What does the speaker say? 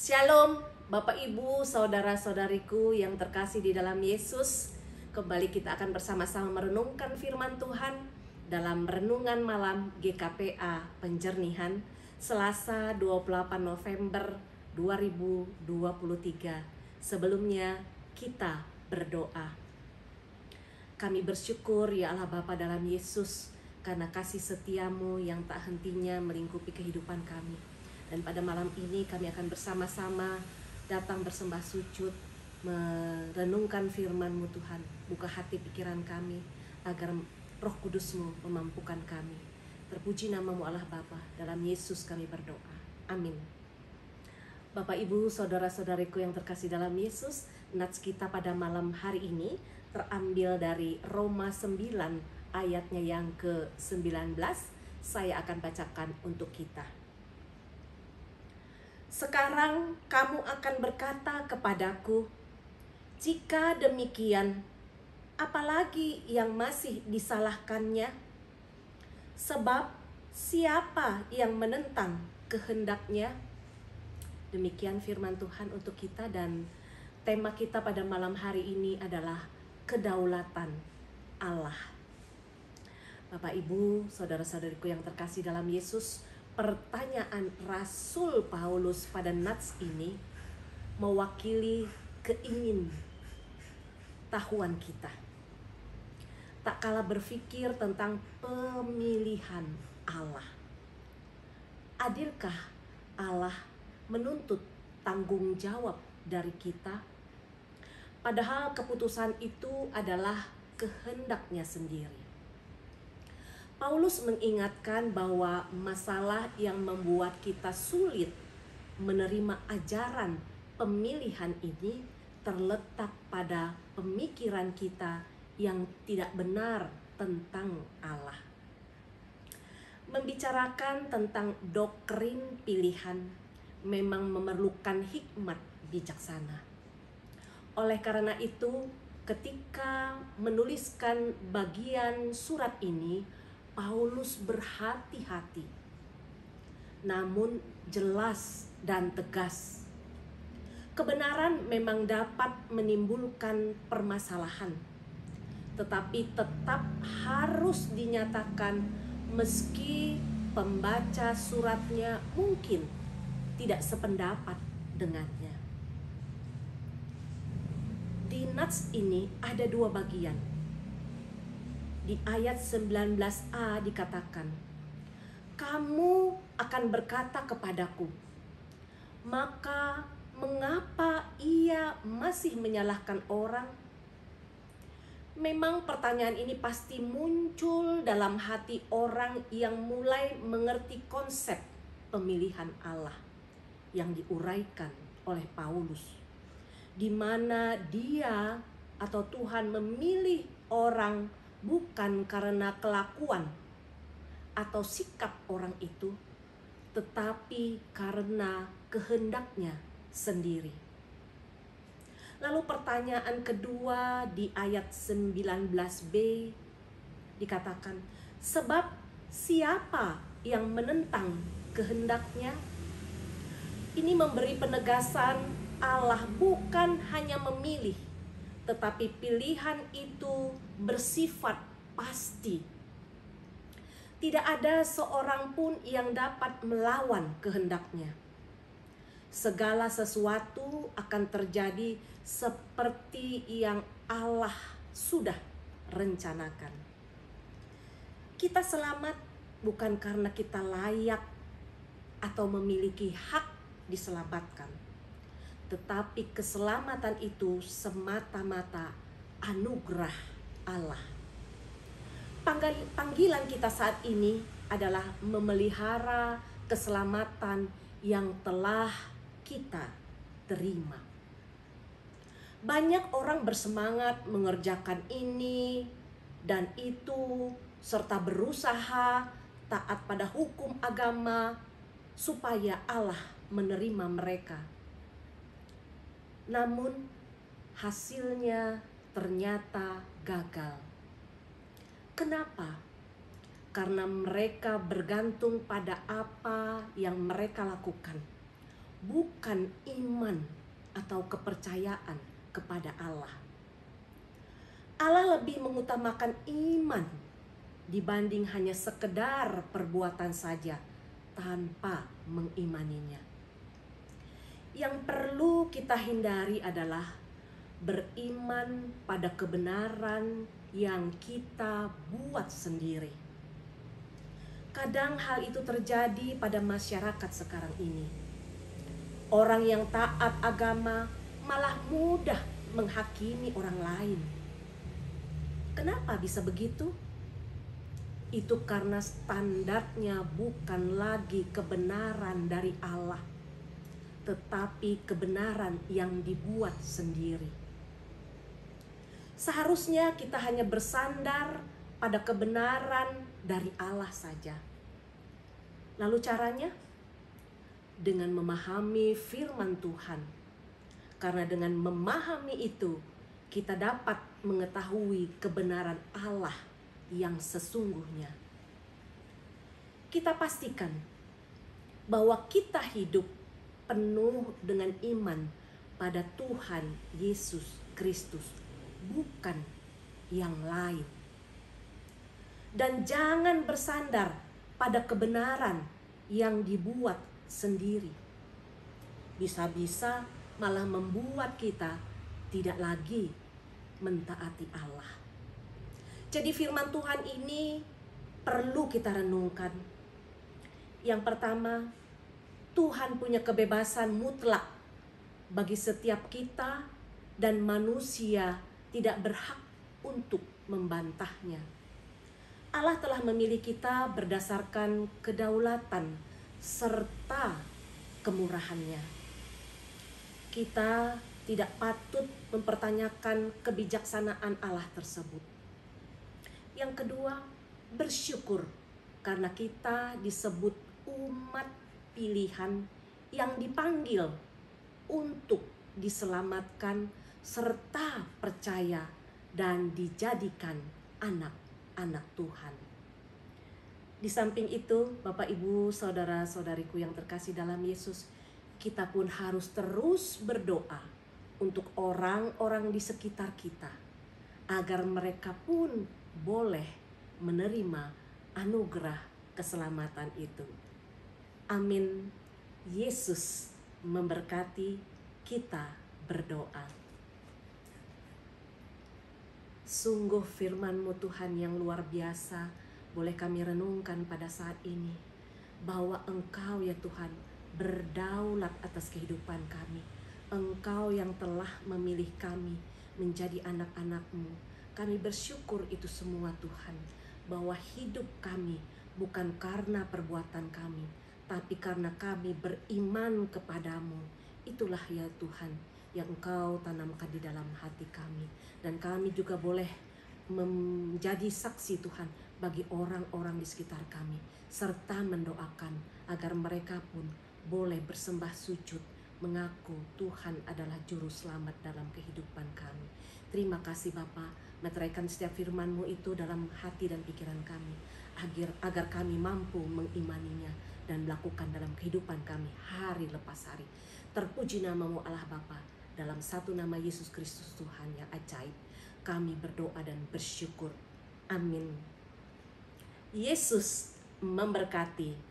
Shalom, Bapak Ibu, saudara-saudariku yang terkasih di dalam Yesus. Kembali kita akan bersama-sama merenungkan firman Tuhan dalam renungan malam GKPA Penjernihan Selasa 28 November 2023. Sebelumnya kita berdoa. Kami bersyukur ya Allah Bapa dalam Yesus, karena kasih setiamu yang tak hentinya melingkupi kehidupan kami. Dan pada malam ini kami akan bersama-sama datang bersembah sujud, merenungkan firman-Mu Tuhan. Buka hati pikiran kami agar Roh Kudus-Mu memampukan kami. Terpuji nama-Mu Allah Bapa, dalam Yesus kami berdoa. Amin. Bapak Ibu, saudara-saudariku yang terkasih dalam Yesus, nats kita pada malam hari ini terambil dari Roma 9 ayatnya yang ke-19. Saya akan bacakan untuk kita. Sekarang kamu akan berkata kepadaku, jika demikian, apalagi yang masih disalahkannya? Sebab siapa yang menentang kehendaknya? Demikian firman Tuhan untuk kita, dan tema kita pada malam hari ini adalah kedaulatan Allah. Bapak Ibu, saudara-saudariku yang terkasih dalam Yesus, pertanyaan Rasul Paulus pada nats ini mewakili keingintahuan kita. Tak kalah berpikir tentang pemilihan Allah. Adilkah Allah menuntut tanggung jawab dari kita? Padahal keputusan itu adalah kehendaknya sendiri. Paulus mengingatkan bahwa masalah yang membuat kita sulit menerima ajaran pemilihan ini terletak pada pemikiran kita yang tidak benar tentang Allah. Membicarakan tentang doktrin pilihan memang memerlukan hikmat bijaksana. Oleh karena itu, ketika menuliskan bagian surat ini, Paulus berhati-hati, namun jelas dan tegas. Kebenaran memang dapat menimbulkan permasalahan, tetapi tetap harus dinyatakan meski pembaca suratnya mungkin tidak sependapat dengannya. Di nats ini ada dua bagian. Di ayat 19a dikatakan, kamu akan berkata kepadaku, maka mengapa ia masih menyalahkan orang? Memang pertanyaan ini pasti muncul dalam hati orang yang mulai mengerti konsep pemilihan Allah yang diuraikan oleh Paulus, di mana dia atau Tuhan memilih orang bukan karena kelakuan atau sikap orang itu, tetapi karena kehendaknya sendiri. Lalu pertanyaan kedua di ayat 19b dikatakan, sebab siapa yang menentang kehendaknya? Ini memberi penegasan Allah bukan hanya memilih, tetapi pilihan itu bersifat pasti. Tidak ada seorang pun yang dapat melawan kehendaknya. Segala sesuatu akan terjadi seperti yang Allah sudah rencanakan. Kita selamat bukan karena kita layak atau memiliki hak diselamatkan, tetapi keselamatan itu semata-mata anugerah Allah. Panggilan kita saat ini adalah memelihara keselamatan yang telah kita terima. Banyak orang bersemangat mengerjakan ini dan itu, serta berusaha taat pada hukum agama supaya Allah menerima mereka. Namun hasilnya ternyata gagal. Kenapa? Karena mereka bergantung pada apa yang mereka lakukan, bukan iman atau kepercayaan kepada Allah. Allah lebih mengutamakan iman dibanding hanya sekedar perbuatan saja tanpa mengimaninya. Yang perlu kita hindari adalah beriman pada kebenaran yang kita buat sendiri. Kadang hal itu terjadi pada masyarakat sekarang ini. Orang yang taat agama malah mudah menghakimi orang lain. Kenapa bisa begitu? Itu karena standarnya bukan lagi kebenaran dari Allah, tetapi kebenaran yang dibuat sendiri. Seharusnya kita hanya bersandar pada kebenaran dari Allah saja. Lalu caranya? Dengan memahami firman Tuhan. Karena dengan memahami itu, kita dapat mengetahui kebenaran Allah yang sesungguhnya. Kita pastikan bahwa kita hidup penuh dengan iman pada Tuhan Yesus Kristus, bukan yang lain. Dan jangan bersandar pada kebenaran yang dibuat sendiri. Bisa-bisa malah membuat kita tidak lagi mentaati Allah. Jadi firman Tuhan ini perlu kita renungkan. Yang pertama, Tuhan punya kebebasan mutlak bagi setiap kita dan manusia tidak berhak untuk membantahnya. Allah telah memilih kita berdasarkan kedaulatan serta kemurahannya. Kita tidak patut mempertanyakan kebijaksanaan Allah tersebut. Yang kedua, bersyukur karena kita disebut umat pilihan yang dipanggil untuk diselamatkan serta percaya dan dijadikan anak-anak Tuhan. Di samping itu, Bapak Ibu, saudara-saudariku yang terkasih dalam Yesus, kita pun harus terus berdoa untuk orang-orang di sekitar kita, agar mereka pun boleh menerima anugerah keselamatan itu. Amin. Yesus memberkati. Kita berdoa. Sungguh firman-Mu Tuhan yang luar biasa, boleh kami renungkan pada saat ini, bahwa Engkau ya Tuhan berdaulat atas kehidupan kami. Engkau yang telah memilih kami menjadi anak-anak-Mu. Kami bersyukur itu semua Tuhan, bahwa hidup kami bukan karena perbuatan kami, tapi karena kami beriman kepadamu. Itulah ya Tuhan yang Engkau tanamkan di dalam hati kami. Dan kami juga boleh menjadi saksi Tuhan bagi orang-orang di sekitar kami, serta mendoakan agar mereka pun boleh bersembah sujud, mengaku Tuhan adalah juru selamat dalam kehidupan kami. Terima kasih Bapa, meteraikan setiap firman-Mu itu dalam hati dan pikiran kami, agar kami mampu mengimaninya dan melakukan dalam kehidupan kami hari lepas hari. Terpuji nama-Mu Allah Bapa, dalam satu nama Yesus Kristus Tuhan yang ajaib, kami berdoa dan bersyukur. Amin. Yesus memberkati.